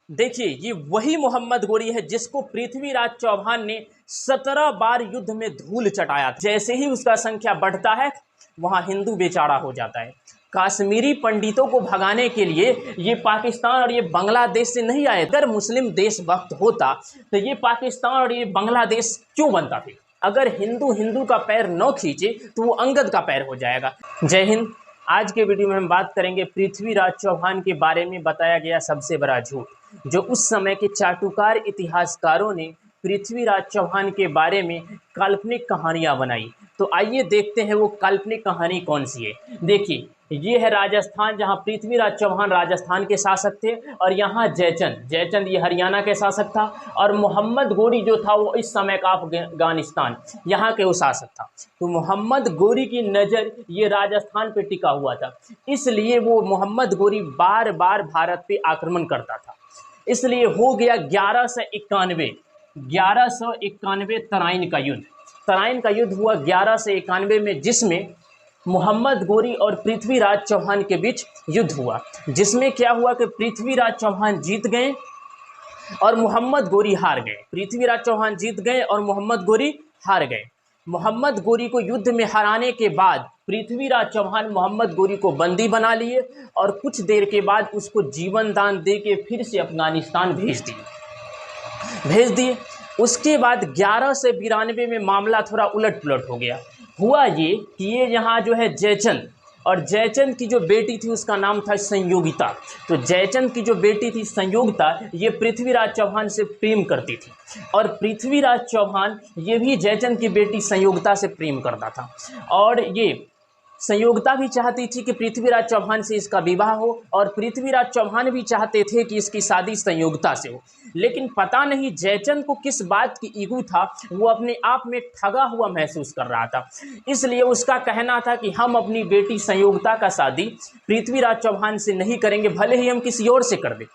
देखिए, ये वही मोहम्मद गोरी है जिसको पृथ्वीराज चौहान ने 17 बार युद्ध में धूल चटाया था। जैसे ही उसका संख्या बढ़ता है वहाँ हिंदू बेचारा हो जाता है। कश्मीरी पंडितों को भगाने के लिए ये पाकिस्तान और ये बांग्लादेश से नहीं आए। अगर मुस्लिम देशभक्त होता तो ये पाकिस्तान और ये बांग्लादेश क्यों बनता फिर? अगर हिंदू हिंदू का पैर न खींचे तो वो अंगद का पैर हो जाएगा। जय हिंद। आज के वीडियो में हम बात करेंगे पृथ्वीराज चौहान के बारे में बताया गया सबसे बड़ा झूठ, जो उस समय के चाटुकार इतिहासकारों ने पृथ्वीराज चौहान के बारे में काल्पनिक कहानियां बनाई। तो आइए देखते हैं वो काल्पनिक कहानी कौन सी है। देखिए, ये है राजस्थान, जहां पृथ्वीराज चौहान राजस्थान के शासक थे, और यहाँ जयचंद ये हरियाणा के शासक था, और मोहम्मद गोरी जो था वो इस समय का अफगानिस्तान यहाँ के वो शासक था। तो मोहम्मद गोरी की नज़र ये राजस्थान पे टिका हुआ था, इसलिए वो मोहम्मद गोरी बार बार भारत पे आक्रमण करता था। इसलिए हो गया 1191 तराइन का युद्ध। तराइन का युद्ध हुआ 1191 में, जिसमें मोहम्मद गोरी और पृथ्वीराज चौहान के बीच युद्ध हुआ। जिसमें क्या हुआ कि पृथ्वीराज चौहान जीत गए और मोहम्मद गोरी हार गए। पृथ्वीराज चौहान जीत गए और मोहम्मद गोरी हार गए। मोहम्मद गोरी को युद्ध में हराने के बाद पृथ्वीराज चौहान मोहम्मद गोरी को बंदी बना लिए और कुछ देर के बाद उसको जीवन दान दे के फिर से अफगानिस्तान भेज दिए। उसके बाद 1192 में मामला थोड़ा उलट पुलट हो गया। हुआ ये कि ये यहाँ जो है जयचंद, और जयचंद की जो बेटी थी उसका नाम था संयोगिता। तो जयचंद की जो बेटी थी संयोगिता, ये पृथ्वीराज चौहान से प्रेम करती थी, और पृथ्वीराज चौहान ये भी जयचंद की बेटी संयोगिता से प्रेम करता था। और ये संयोगिता भी चाहती थी कि पृथ्वीराज चौहान से इसका विवाह हो, और पृथ्वीराज चौहान भी चाहते थे कि इसकी शादी संयोगिता से हो। लेकिन पता नहीं जयचंद को किस बात की ईगो था, वो अपने आप में ठगा हुआ महसूस कर रहा था। इसलिए उसका कहना था कि हम अपनी बेटी संयोगिता का शादी पृथ्वीराज चौहान से नहीं करेंगे, भले ही हम किसी और से कर दें।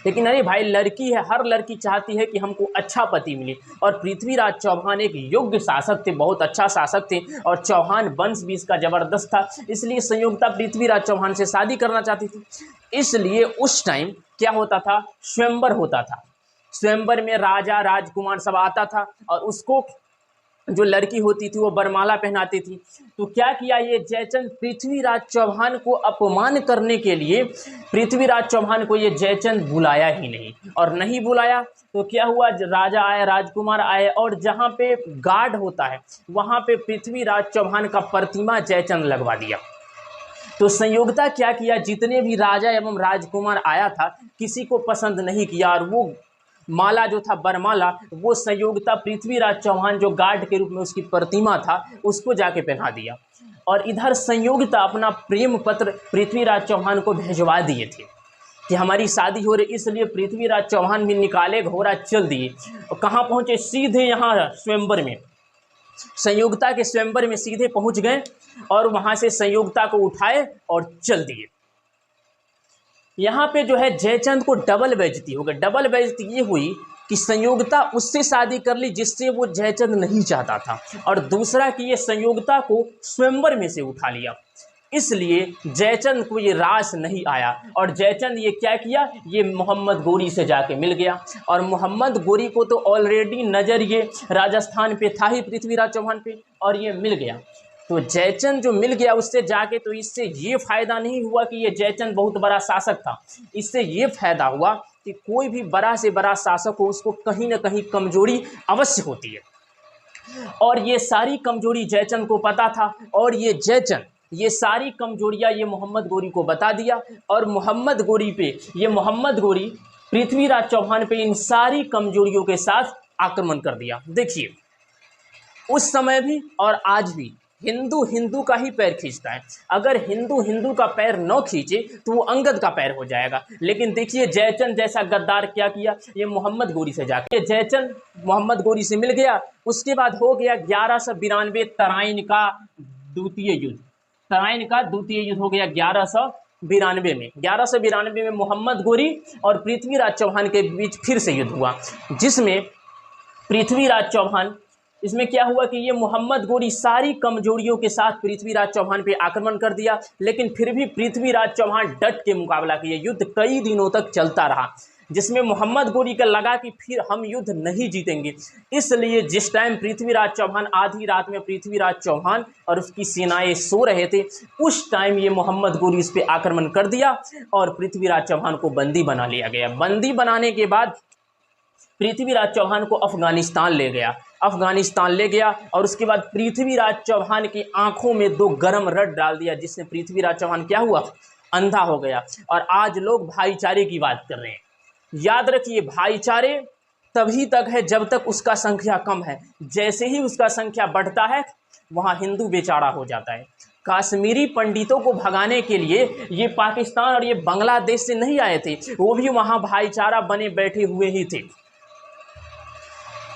लेकिन अरे भाई, लड़की है, हर लड़की चाहती है कि हमको अच्छा पति मिले, और पृथ्वीराज चौहान एक योग्य शासक थे, बहुत अच्छा शासक थे, और चौहान वंश भी इसका जबरदस्त था। इसलिए संयोगिता पृथ्वीराज चौहान से शादी करना चाहती थी। इसलिए उस टाइम क्या होता था, स्वयंवर होता था। स्वयंवर में राजा राजकुमार सब आता था, और उसको जो लड़की होती थी वो बरमाला पहनाती थी। तो क्या किया ये जयचंद, पृथ्वीराज चौहान को अपमान करने के लिए पृथ्वीराज चौहान को ये जयचंद बुलाया ही नहीं। और नहीं बुलाया तो क्या हुआ, राजा आए, राजकुमार आए, और जहाँ पे गार्ड होता है वहाँ पे पृथ्वीराज चौहान का प्रतिमा जयचंद लगवा दिया। तो संयोगिता क्या किया, जितने भी राजा एवं राजकुमार आया था किसी को पसंद नहीं किया, और वो माला जो था बरमाला, वो संयोगिता पृथ्वीराज चौहान जो गार्ड के रूप में उसकी प्रतिमा था उसको जाके पहना दिया। और इधर संयोगिता अपना प्रेम पत्र पृथ्वीराज चौहान को भेजवा दिए थे कि हमारी शादी हो रही। इसलिए पृथ्वीराज चौहान भी निकाले घोड़ा चल दिए, और कहाँ पहुँचे, सीधे यहाँ स्वयंवर में, संयोगिता के स्वयंवर में सीधे पहुँच गए, और वहाँ से संयोगिता को उठाए और चल दिए। यहाँ पे जो है जयचंद को डबल बेइज्जती हो गई। डबल बेइज्जती ये हुई कि संयोगिता उससे शादी कर ली जिससे वो जयचंद नहीं चाहता था, और दूसरा कि ये संयोगिता को स्वयंवर में से उठा लिया। इसलिए जयचंद को ये रास नहीं आया, और जयचंद ये क्या किया, ये मोहम्मद गोरी से जाके मिल गया। और मोहम्मद गोरी को तो ऑलरेडी नज़र ये राजस्थान पे था ही, पृथ्वीराज चौहान पे, और ये मिल गया। तो जयचंद जो मिल गया उससे जाके, तो इससे ये फ़ायदा नहीं हुआ कि ये जयचंद बहुत बड़ा शासक था। इससे ये फ़ायदा हुआ कि कोई भी बड़ा से बड़ा शासक हो उसको कहीं ना कहीं कमजोरी अवश्य होती है, और ये सारी कमजोरी जयचंद को पता था। और ये जयचंद ये सारी कमजोरियाँ ये मोहम्मद गोरी को बता दिया, और मोहम्मद गोरी पृथ्वीराज चौहान पे इन सारी कमजोरियों के साथ आक्रमण कर दिया। देखिए, उस समय भी और आज भी हिंदू हिंदू का ही पैर खींचता है। अगर हिंदू हिंदू का पैर न खींचे तो वो अंगद का पैर हो जाएगा। लेकिन देखिए जयचंद जैसा गद्दार क्या किया, ये मोहम्मद गोरी से जाके, जयचंद मोहम्मद गोरी से मिल गया। उसके बाद हो गया 1192 तराइन का द्वितीय युद्ध। तराइन का द्वितीय युद्ध हो गया 1192 में। 1192 में मोहम्मद गोरी और पृथ्वीराज चौहान के बीच फिर से युद्ध हुआ, जिसमें पृथ्वीराज चौहान, इसमें क्या हुआ कि ये मोहम्मद गोरी सारी कमजोरियों के साथ पृथ्वीराज चौहान पे आक्रमण कर दिया। लेकिन फिर भी पृथ्वीराज चौहान डट के मुकाबला किए। युद्ध कई दिनों तक चलता रहा। जिसमें मोहम्मद गोरी का लगा कि फिर हम युद्ध नहीं जीतेंगे। इसलिए जिस टाइम पृथ्वीराज चौहान, आधी रात में पृथ्वीराज चौहान और उसकी सेनाएं सो रहे थे, उस टाइम ये मोहम्मद गोरी इस पर आक्रमण कर दिया और पृथ्वीराज चौहान को बंदी बना लिया गया। बंदी बनाने के बाद पृथ्वीराज चौहान को अफगानिस्तान ले गया। अफगानिस्तान ले गया और उसके बाद पृथ्वीराज चौहान की आंखों में 2 गरम रड डाल दिया, जिससे पृथ्वीराज चौहान क्या हुआ, अंधा हो गया। और आज लोग भाईचारे की बात कर रहे हैं। याद रखिए, भाईचारे तभी तक है जब तक उसका संख्या कम है। जैसे ही उसका संख्या बढ़ता है, वहाँ हिंदू बेचारा हो जाता है। कश्मीरी पंडितों को भगाने के लिए ये पाकिस्तान और ये बांग्लादेश से नहीं आए थे, वो भी वहाँ भाईचारा बने बैठे हुए ही थे।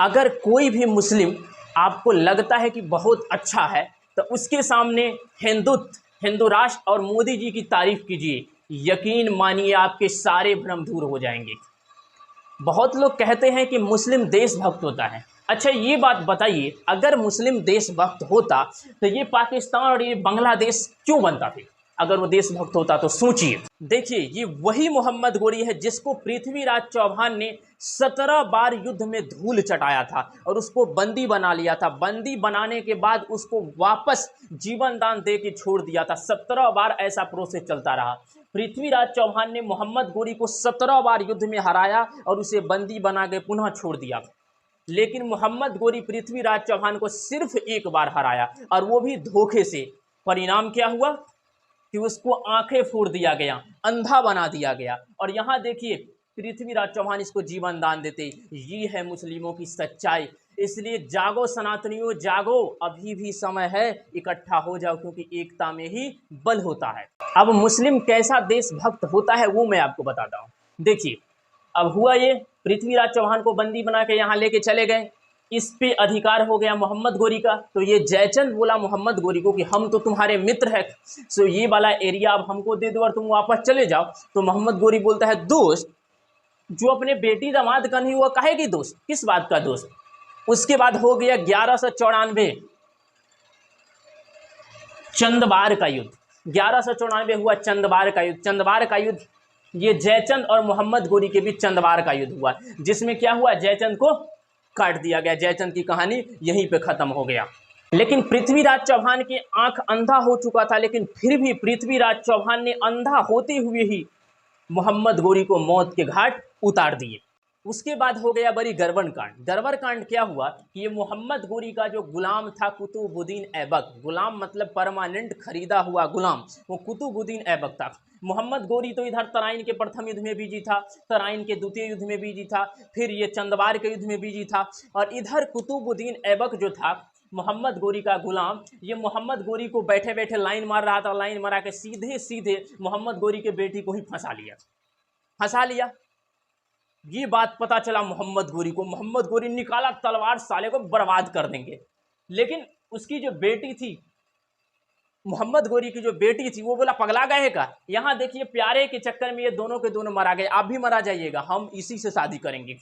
अगर कोई भी मुस्लिम आपको लगता है कि बहुत अच्छा है, तो उसके सामने हिंदू राष्ट्र और मोदी जी की तारीफ कीजिए, यकीन मानिए आपके सारे भ्रम दूर हो जाएंगे। बहुत लोग कहते हैं कि मुस्लिम देशभक्त होता है। अच्छा, ये बात बताइए, अगर मुस्लिम देशभक्त होता तो ये पाकिस्तान और ये बांग्लादेश क्यों बनता फिर? अगर वो देशभक्त होता तो सोचिए। देखिए, ये वही मोहम्मद गोरी है जिसको पृथ्वीराज चौहान ने 17 बार युद्ध में धूल चटाया था और उसको बंदी बना लिया था। बंदी बनाने के बाद उसको वापस जीवन दान दे के छोड़ दिया था। 17 बार ऐसा प्रोसेस चलता रहा। पृथ्वीराज चौहान ने मोहम्मद गोरी को 17 बार युद्ध में हराया और उसे बंदी बना के पुनः छोड़ दिया। लेकिन मोहम्मद गोरी पृथ्वीराज चौहान को सिर्फ 1 बार हराया, और वो भी धोखे से। परिणाम क्या हुआ कि उसको आंखें फोड़ दिया गया, अंधा बना दिया गया। और यहाँ देखिए, पृथ्वीराज चौहान इसको जीवन दान देते। ये है मुस्लिमों की सच्चाई। इसलिए जागो सनातनियों, जागो, अभी भी समय है, इकट्ठा हो जाओ, क्योंकि एकता में ही बल होता है। अब मुस्लिम कैसा देशभक्त होता है वो मैं आपको बताता हूँ। देखिए, अब हुआ ये, पृथ्वीराज चौहान को बंदी बना के यहाँ लेके चले गए। इस पे अधिकार हो गया मोहम्मद गोरी का। तो ये जयचंद बोला मोहम्मद गोरी को कि हम तो तुम्हारे मित्र हैं, सो ये वाला एरिया अब हमको दे दो और तुम वापस चले जाओ। तो मोहम्मद गोरी बोलता है, दोस्त, जो अपने बेटी दामाद का नहीं हुआ काहे की दोस्त, किस बात का दोस्त? उसके बाद हो गया 1194 चंदबार का युद्ध। 1194 हुआ चंदबार का युद्ध। चंदबार का युद्ध ये जयचंद और मोहम्मद गोरी के बीच चंदबार का युद्ध हुआ, जिसमें क्या हुआ, जयचंद को काट दिया गया। जयचंद की कहानी यहीं पे खत्म हो गया। लेकिन पृथ्वीराज चौहान की आंख अंधा हो चुका था, लेकिन फिर भी पृथ्वीराज चौहान ने अंधा होते हुए ही मोहम्मद गोरी को मौत के घाट उतार दिए। उसके बाद हो गया बड़ी गड़बड़ कांड। गड़बड़ कांड क्या हुआ कि ये मोहम्मद गोरी का जो गुलाम था कुतुबुद्दीन ऐबक, गुलाम मतलब परमानेंट खरीदा हुआ गुलाम, वो कुतुबुद्दीन ऐबक था। मोहम्मद गोरी तो इधर तराइन के प्रथम युद्ध में बिजी था, तराइन के द्वितीय युद्ध में बिजी था, फिर ये चंदबार के युद्ध में बिजी था। और इधर कुतुबुद्दीन ऐबक जो था मोहम्मद गोरी का गुलाम, ये मोहम्मद गोरी को बैठे बैठे लाइन मार रहा था। लाइन मारा के सीधे सीधे मोहम्मद गोरी के बेटी को ही फंसा लिया। ये बात पता चला मोहम्मद गोरी को। मोहम्मद गोरी निकाला तलवार, साले को बर्बाद कर देंगे। लेकिन उसकी जो बेटी थी, मोहम्मद गोरी की जो बेटी थी, वो बोला पगला गए का, यहाँ देखिए प्यारे के चक्कर में ये दोनों के दोनों मरा गए, आप भी मरा जाइएगा, हम इसी से शादी करेंगे।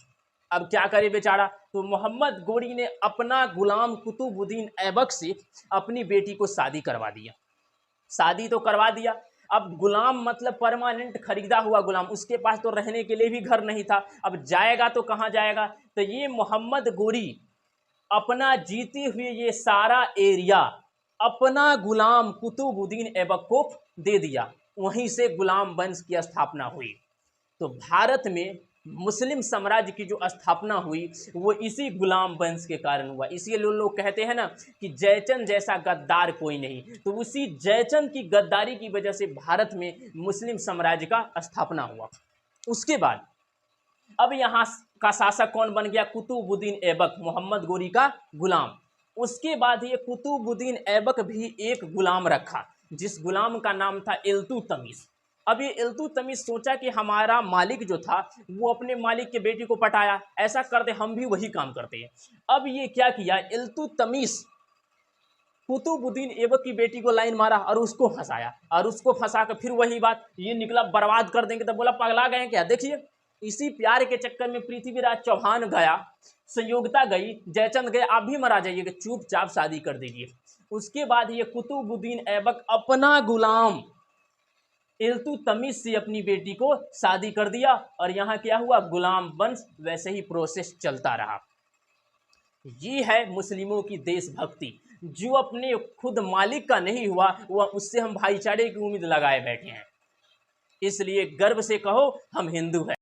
अब क्या करे बेचारा, तो मोहम्मद गोरी ने अपना गुलाम कुतुबुद्दीन ऐबक से अपनी बेटी को शादी करवा दिया। शादी तो करवा दिया, अब गुलाम मतलब परमानेंट खरीदा हुआ गुलाम, उसके पास तो रहने के लिए भी घर नहीं था। अब जाएगा तो कहाँ जाएगा? तो ये मोहम्मद गोरी अपना जीते हुए ये सारा एरिया अपना गुलाम कुतुबुद्दीन ऐबक को दे दिया। वहीं से गुलाम वंश की स्थापना हुई। तो भारत में मुस्लिम साम्राज्य की जो स्थापना हुई वो इसी गुलाम वंश के कारण हुआ। इसलिए लोग कहते हैं ना कि जयचंद जैसा गद्दार कोई नहीं, तो उसी जयचंद की गद्दारी की वजह से भारत में मुस्लिम साम्राज्य का स्थापना हुआ। उसके बाद अब यहाँ का शासक कौन बन गया? कुतुबुद्दीन ऐबक, मोहम्मद गोरी का गुलाम। उसके बाद ये कुतुबुद्दीन ऐबक भी एक गुलाम रखा, जिस गुलाम का नाम था इल्तुतमिश। अब ये इल्तुतमिश सोचा कि हमारा मालिक जो था वो अपने मालिक के बेटी को पटाया, ऐसा करते हम भी वही काम करते हैं। अब ये क्या किया, इल्तुतमिश कुतुबुद्दीन ऐबक की बेटी को लाइन मारा और उसको फंसाया, और उसको फंसा कर फिर वही बात, ये निकला बर्बाद कर देंगे। तो बोला पगला गए क्या? देखिए इसी प्यार के चक्कर में पृथ्वीराज चौहान गया, संयोगिता गई, जयचंद गए, आप भी मरा जाइएगा, चुपचाप शादी कर दीजिए। उसके बाद ये कुतुबुद्दीन ऐबक अपना गुलाम इल्तुतमिश से अपनी बेटी को शादी कर दिया और यहाँ क्या हुआ, गुलाम वंश वैसे ही प्रोसेस चलता रहा। ये है मुस्लिमों की देशभक्ति। जो अपने खुद मालिक का नहीं हुआ वह उससे हम भाईचारे की उम्मीद लगाए बैठे हैं। इसलिए गर्व से कहो हम हिंदू हैं।